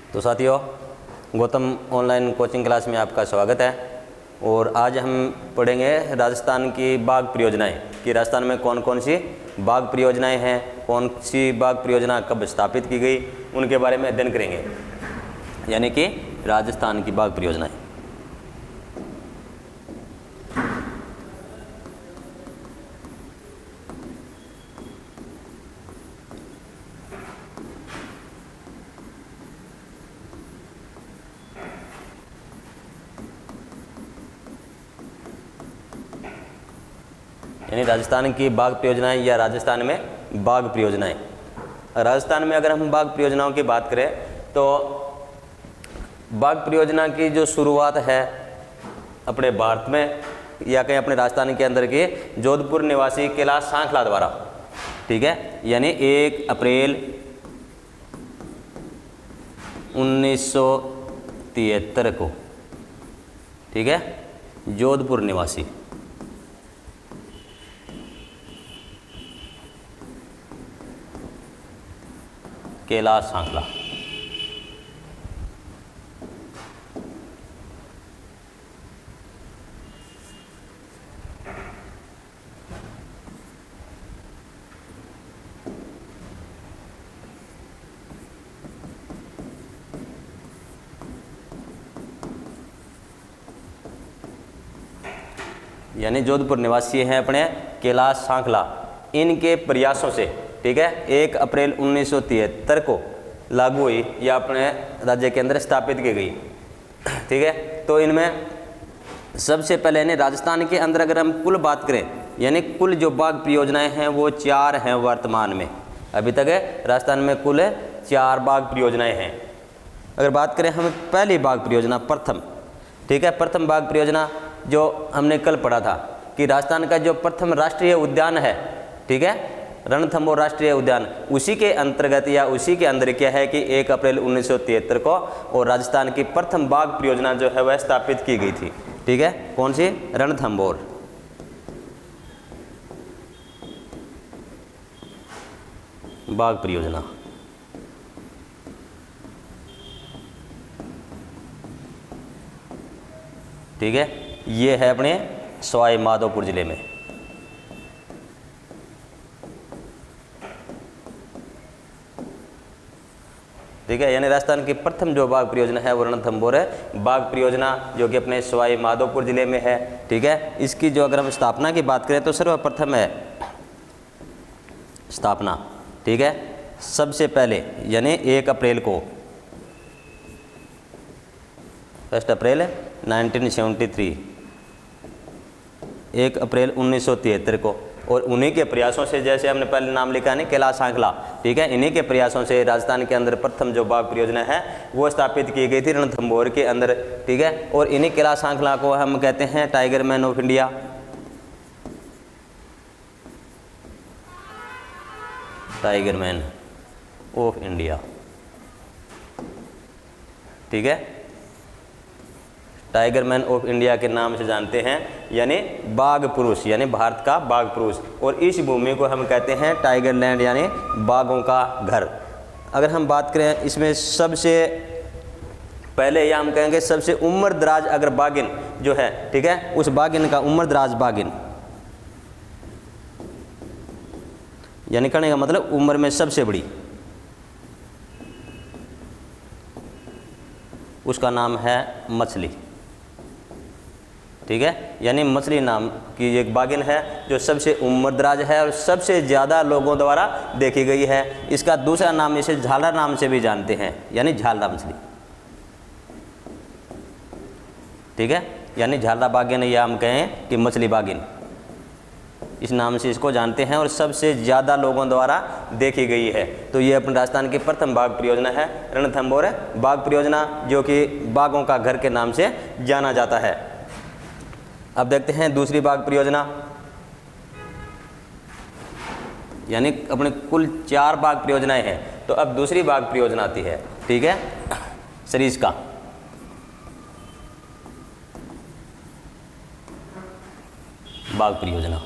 तो साथियों, Gautam online coaching class में आपका स्वागत है। और आज हम पढ़ेंगे राजस्थान की बाघ परियोजनाएं कि राजस्थान में कौन कौन सी बाघ परियोजनाएं हैं, कौन सी बाघ परियोजना कब स्थापित की गई, उनके बारे में अध्ययन करेंगे, यानी कि राजस्थान की बाघ परियोजनाएं। यानी राजस्थान की बाघ परियोजनाएं या राजस्थान में बाघ परियोजनाएं। राजस्थान में अगर हम बाघ परियोजनाओं की बात करें तो बाघ परियोजना की जो शुरुआत है अपने भारत में या कहीं अपने राजस्थान के अंदर के जोधपुर निवासी कैलाश सांखला द्वारा, ठीक है, यानी 1 अप्रैल 1973 को, ठीक है, जोधपुर निवासी कैलाश सांखला, यानी जोधपुर निवासी हैं अपने कैलाश सांखला। इनके प्रयासों से, ठीक है, 1 अप्रैल 1973 को लागू हुई या अपने राज्य के अंदर स्थापित की गई, ठीक है। तो इनमें सबसे पहले यानी राजस्थान के अंदर अगर हम कुल बात करें, यानी कुल जो बाघ परियोजनाएं हैं वो 4 हैं वर्तमान में। अभी तक राजस्थान में कुल 4 बाघ परियोजनाएं हैं। अगर बात करें हम पहली बाघ परियोजना प्रथम, ठीक है, प्रथम बाघ परियोजना जो हमने कल पढ़ा था कि राजस्थान का जो प्रथम राष्ट्रीय उद्यान है, ठीक है, रणथंभौर राष्ट्रीय उद्यान, उसी के अंतर्गत या उसी के अंदर क्या है कि 1 अप्रैल 1973 को और राजस्थान की प्रथम बाघ परियोजना जो है वह स्थापित की गई थी, ठीक है। कौन सी? रणथंभौर बाघ परियोजना, ठीक है। ये है अपने सवाई माधोपुर जिले में, ठीक है। यानी राजस्थान की प्रथम जो बाघ परियोजना है वो रणथंभौर है बाघ परियोजना, जो कि अपने सवाई माधोपुर जिले में है, ठीक है। इसकी जो अगर हम स्थापना की बात करें तो सर्वप्रथम है स्थापना, ठीक है, सबसे पहले यानी 1 अप्रैल को, 1 अप्रैल 1973, 1 अप्रैल 1973 को। और उन्हीं के प्रयासों से, जैसे हमने पहले नाम लिखा है कैलाश सांखला, ठीक है, इन्हीं के प्रयासों से राजस्थान के अंदर प्रथम जो बाघ परियोजना है वो स्थापित की गई थी रणथंभौर के अंदर, ठीक है। और इन्हीं कैलाश सांखला को हम कहते हैं tiger man of India, tiger man of India, ठीक है, टाइगर मैन ऑफ इंडिया के नाम से जानते हैं, यानी बाघ पुरुष, यानी भारत का बाघ पुरुष। और इस भूमि को हम कहते हैं टाइगर लैंड, यानी बाघों का घर। अगर हम बात करें इसमें सबसे पहले, या हम कहेंगे सबसे उम्र दराज अगर बाघिन जो है, ठीक है, उस बाघिन का उम्र दराज बाघिन, यानी कहने का मतलब उम्र में सबसे बड़ी, उसका नाम है मछली, ठीक है। यानी मछली नाम की एक बाघिन है जो सबसे उम्रदराज है और सबसे ज़्यादा लोगों द्वारा देखी गई है। इसका दूसरा नाम इसे झालरा नाम से भी जानते हैं, यानी झालरा मछली, ठीक है। यानी झालरा बाघिन या हम कहें कि मछली बाघिन, इस नाम से इसको जानते हैं और सबसे ज़्यादा लोगों द्वारा देखी गई है। तो ये अपने राजस्थान की प्रथम बाघ परियोजना है रणथंभौर बाघ परियोजना, जो कि बाघों का घर के नाम से जाना जाता है। अब देखते हैं दूसरी बाघ परियोजना, यानी अपने कुल 4 बाघ परियोजनाएं हैं, तो अब दूसरी बाघ परियोजना आती है, ठीक है, सरिस्का, बाघ परियोजना।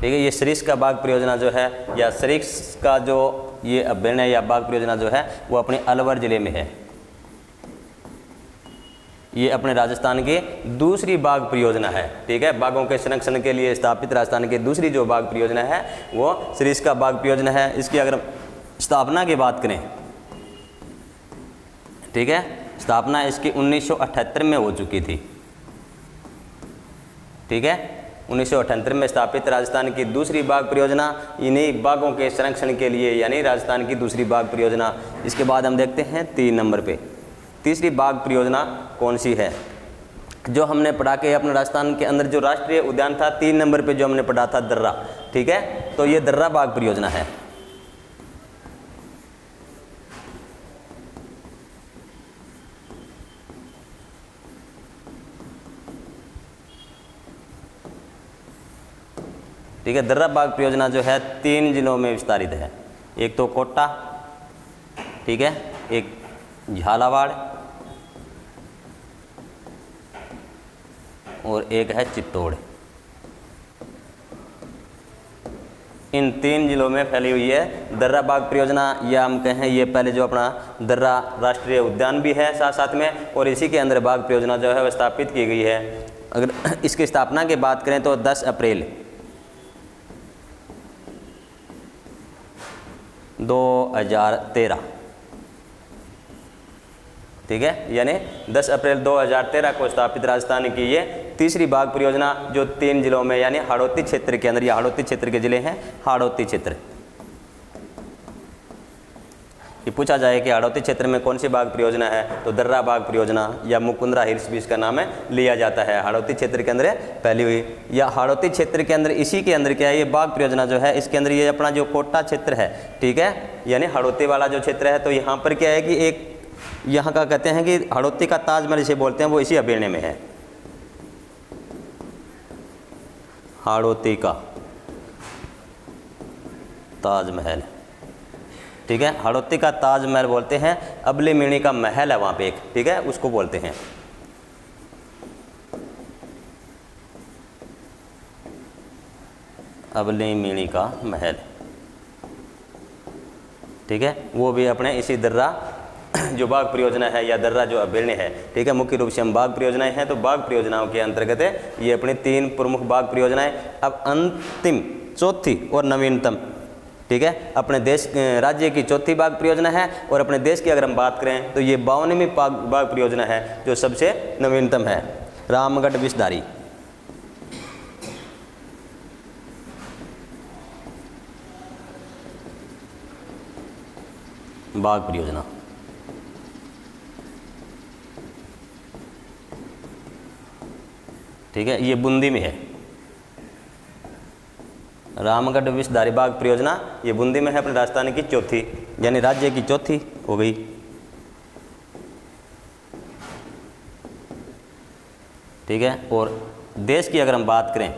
ठीक है। ये सरिस्का बाघ परियोजना जो है या सरिस्का जो ये अभ्यारण्य या बाघ परियोजना जो है वो अपने अलवर जिले में है। ये अपने राजस्थान की दूसरी बाघ परियोजना है। ठीक है, बाघों के संरक्षण के लिए स्थापित राजस्थान की दूसरी जो बाघ परियोजना है वो सरिस्का बाघ परियोजना है। इसकी अगर स्थापना की बात करें, ठीक है, स्थापना इसकी 1978 में हो चुकी थी। ठीक है, 1978 में स्थापित राजस्थान की दूसरी बाघ परियोजना, इन्हीं बाघों के संरक्षण के लिए, यानी राजस्थान की दूसरी बाघ परियोजना। इसके बाद हम देखते हैं 3 नंबर पे तीसरी बाघ परियोजना कौन सी है। जो हमने पढ़ा के अपने राजस्थान के अंदर जो राष्ट्रीय उद्यान था 3 नंबर पे जो हमने पढ़ा था दर्रा। ठीक है, तो ये दर्रा बाघ परियोजना है। ठीक है, दर्रा बाघ परियोजना जो है 3 जिलों में विस्तारित है। एक तो कोटा, ठीक है, एक झालावाड़ और एक है चित्तौड़। इन 3 जिलों में फैली हुई है दर्रा बाघ परियोजना, या हम कहें ये पहले जो अपना दर्रा राष्ट्रीय उद्यान भी है साथ साथ में, और इसी के अंदर बाघ परियोजना जो है वह स्थापित की गई है। अगर इसकी स्थापना की बात करें तो 10 अप्रैल 2013, ठीक है, यानी 10 अप्रैल 2013 को स्थापित राजस्थान की ये तीसरी बाघ परियोजना जो 3 जिलों में, यानी हाड़ौती क्षेत्र के अंदर, या हाड़ौती क्षेत्र के जिले हैं हाड़ौती क्षेत्र। ये पूछा जाए कि हाड़ौती क्षेत्र में कौन सी बाघ परियोजना है, तो दर्रा बाघ परियोजना या मुकुंदरा हिल्स भी इसका नाम है लिया जाता है। हाड़ौती क्षेत्र के अंदर फैली हुई, या हाड़ौती क्षेत्र के अंदर, इसी के अंदर क्या है ये बाघ परियोजना जो है, इसके अंदर ये अपना जो कोटा क्षेत्र है, ठीक है, यानी हाड़ौती वाला जो क्षेत्र है, तो यहाँ पर क्या है कि एक यहाँ का कहते हैं कि हाड़ौती का ताजमहल इसे बोलते हैं, वो इसी अभ्यारण्य में है। हाड़ौती का ताजमहल, ठीक है, हाड़ौती का ताजमहल बोलते हैं। अबली मिणी का महल है वहाँ पे एक, ठीक है, उसको बोलते हैं। अबली मिणी का महल, ठीक है, वो भी अपने इसी दर्रा जो बाघ परियोजना है या दर्रा जो अभ्यारण्य है, ठीक है, मुख्य रूप से हम बाघ परियोजनाएं हैं, तो बाघ परियोजनाओं के अंतर्गत है ये अपनी 3 प्रमुख बाघ परियोजनाएं। अब अंतिम चौथी और नवीनतम, ठीक है, अपने देश राज्य की चौथी बाघ परियोजना है, और अपने देश की अगर हम बात करें तो ये 52वीं बाघ परियोजना है जो सबसे नवीनतम है, रामगढ़ विषधारी। बाघ परियोजना, ठीक है, ये बूंदी में है। रामगढ़ विषधारी बाघ परियोजना ये बूंदी में है, अपने राजस्थान की चौथी, यानी राज्य की चौथी हो गई। ठीक है, और देश की अगर हम बात करें,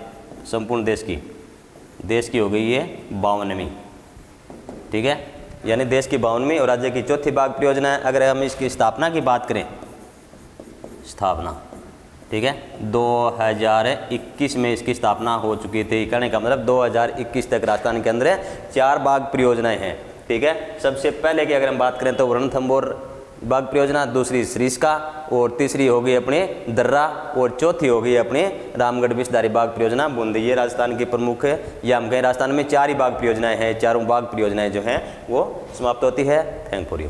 संपूर्ण देश की हो गई ये 52वीं, ठीक है, यानी देश की 52वीं और राज्य की चौथी बाघ परियोजना है। अगर हम इसकी स्थापना की बात करें, स्थापना, ठीक है, 2021 में इसकी स्थापना हो चुकी थी। कहने का मतलब 2021 तक राजस्थान के अंदर 4 बाघ परियोजनाएं हैं। ठीक है, सबसे पहले की अगर हम बात करें तो रणथंभौर बाघ परियोजना, दूसरी सरिस्का, और तीसरी हो गई अपनी दर्रा, और चौथी हो गई अपनी रामगढ़ विषधारी बाघ परियोजना बूंदी। ये राजस्थान की प्रमुख है, या हम कहें राजस्थान में 4 ही बाघ परियोजनाएं हैं। चारों बाघ परियोजनाएं जो हैं वो समाप्त होती है। Thank for you.